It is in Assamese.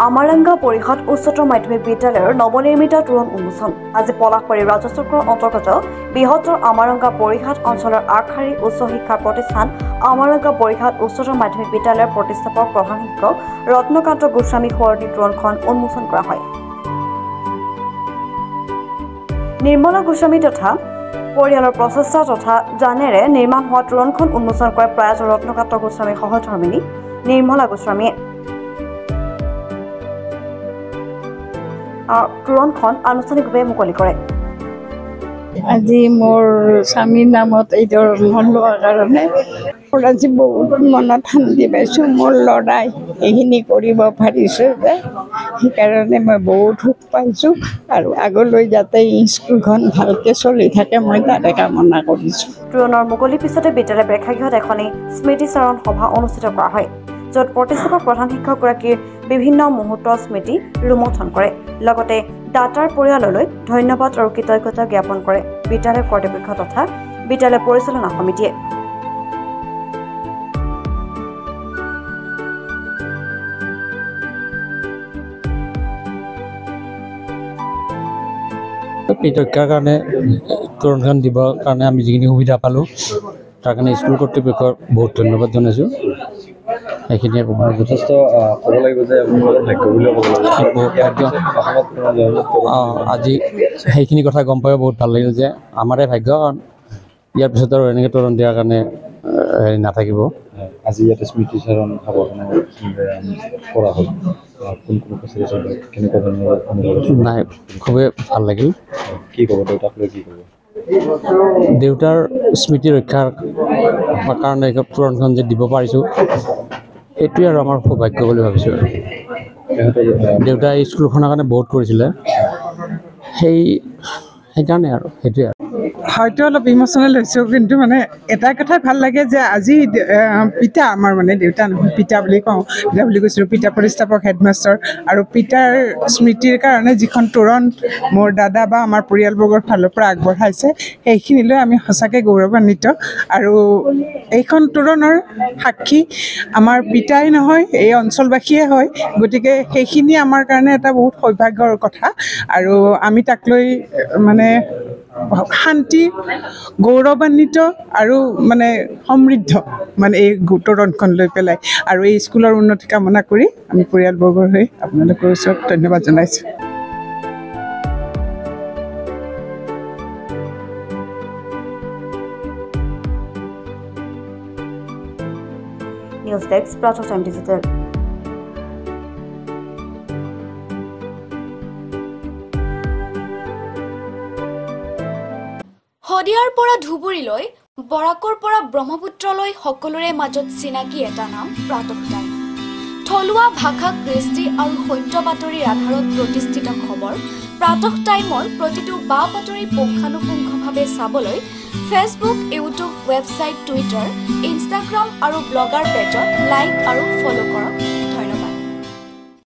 আমাৰাংগা পৰিষদ উচ্চতৰ মাধ্যমিক বিদ্যালয়ৰ নৱনিৰ্মিত তোৰণ উন্মোচন আজি পলাশবাৰী ৰাজচক্ৰৰ অন্তৰ্গত বৃহত্তৰ আমাৰাংগা পৰিষদ অঞ্চলৰ আগশাৰী উচ্চ শিক্ষা প্ৰতিষ্ঠান আমাৰাংগা পৰিষদ উচ্চতৰ মাধ্যমিক বিদ্যালয়ৰ প্ৰতিষ্ঠাপক প্ৰধান শিক্ষক ৰত্নকান্ত গোস্বামী সোঁৱৰণী তোৰণখন উন্মোচন কৰা হয়। নিৰ্মলা গোস্বামী তথা পৰিয়ালৰ প্ৰচেষ্টা তথা জানেৰে নিৰ্মাণ হোৱা তোৰণখন উন্মোচন কৰে প্ৰয়াত ৰত্নকান্ত গোস্বামীৰ সহধৰ্মিনী নিৰ্মলা গোস্বামীয়ে। তোৰণখন আনুষ্ঠানিকভাৱে মুকলি কৰে। আজি মোৰ স্বামীৰ নামত এই তোৰণখন লোৱাৰ কাৰণে আজি বহুত মনত শান্তি পাইছোঁ। মোৰ ল'ৰাই এইখিনি কৰিব পাৰিছে যে সেইকাৰণে মই বহুত সুখ পাইছোঁ আৰু আগলৈ যাতে স্কুলখন ভালকৈ চলি থাকে মই তাৰে কামনা কৰিছোঁ। তোৰণৰ মুকলিৰ পিছতে বিদ্যালয় প্ৰেক্ষাগৃহত এখনি স্মৃতিচাৰণ সভা অনুষ্ঠিত কৰা হয়, য'ত প্ৰতিষ্ঠাপক প্ৰধান শিক্ষকগৰাকীৰ বিভিন্ন মুহূৰ্তৰ স্মৃতি ৰোমন্থন কৰে। লগতে দাতাৰ পৰিয়াললৈ ধন্যবাদ আৰু কৃতজ্ঞতা জ্ঞাপন কৰে বিদ্যালয় কৰ্তৃপক্ষ তথা বিদ্যালয় পৰিচালনা সমিতিয়ে। কৃতজ্ঞতাৰ কাৰণে তোৰণখন দিবৰ কাৰণে আমি যিখিনি সুবিধা পালোঁ তাৰ কাৰণে স্কুল কৰ্তৃপক্ষক বহুত ধন্যবাদ জনাইছোঁ। সেইখিনিয়ে যথেষ্ট ক'ব লাগিব যে ভাগ্য বুলিও ক'ব লাগিব। আজি সেইখিনি কথা গম পাই বহুত ভাল লাগিল যে আমাৰে ভাগ্য, কাৰণ ইয়াৰ পিছত আৰু এনেকৈ তোৰণ দিয়াৰ কাৰণে হেৰি নাথাকিব। আজি ইয়াতে স্মৃতিচাৰণ খাবৰ কাৰণে কৰা হ'ল। কোন কোন কেনেকুৱা ধৰণৰ নাই, খুবেই ভাল লাগিল। কি ক'ব দেউতাক লৈ কি ক'ব? দেউতাৰ স্মৃতি ৰক্ষাৰ কাৰণে তোৰণখন যে দিব পাৰিছোঁ সেইটোৱে আৰু আমাৰ সৌভাগ্য বুলি ভাবিছোঁ। দেউতাই স্কুলখনৰ কাৰণে বহুত কৰিছিলে, সেইকাৰণে আৰু সেইটোৱে আৰু। হয়তো অলপ ইম'চনেল হৈছোঁ, কিন্তু মানে এটা কথাই ভাল লাগে যে আজি পিতা আমাৰ মানে দেউতা নহয় পিতা বুলি কওঁ, পিতা বুলি কৈছিলোঁ, পিতা প্ৰতিষ্ঠাপক হেডমাষ্টাৰ আৰু পিতাৰ স্মৃতিৰ কাৰণে যিখন তোৰণ মোৰ দাদা বা আমাৰ পৰিয়ালবৰ্গৰ ফালৰ পৰা আগবঢ়াইছে সেইখিনিলৈ আমি সঁচাকৈ গৌৰৱান্বিত। আৰু এইখন তোৰণৰ সাক্ষী আমাৰ পিতাই নহয় এই অঞ্চলবাসীয়ে হয়, গতিকে সেইখিনি আমাৰ কাৰণে এটা বহুত সৌভাগ্যৰ কথা আৰু আমি তাক লৈ মানে শান্তি, গৌৰৱান্বিত আৰু মানে সমৃদ্ধ মানে এই তোৰণখন লৈ পেলাই। আৰু এই স্কুলৰ উন্নতি কামনা কৰি আমি পৰিয়ালবৰ্গৰ হৈ আপোনালোকৰ ওচৰত ধন্যবাদ জনাইছোঁ। News desk Pratah time digital. শদিয়াৰ পৰা ধুবুৰীলৈ, বৰাকৰ পৰা ব্ৰহ্মপুত্ৰলৈ সকলোৰে মাজত চিনাকি এটা নাম প্ৰাতঃ টাইম। থলুৱা ভাষা, কৃষ্টি আৰু সত্য বাতৰিৰ আধাৰত প্ৰতিষ্ঠিত খবৰ প্ৰাতঃ টাইমৰ প্ৰতিটো বা বাতৰি পুংখানুপুংখভাৱে চাবলৈ Facebook, YouTube, website, Twitter, Instagram আৰু ব্লগাৰ পেজত লাইক আৰু ফ'ল' কৰক।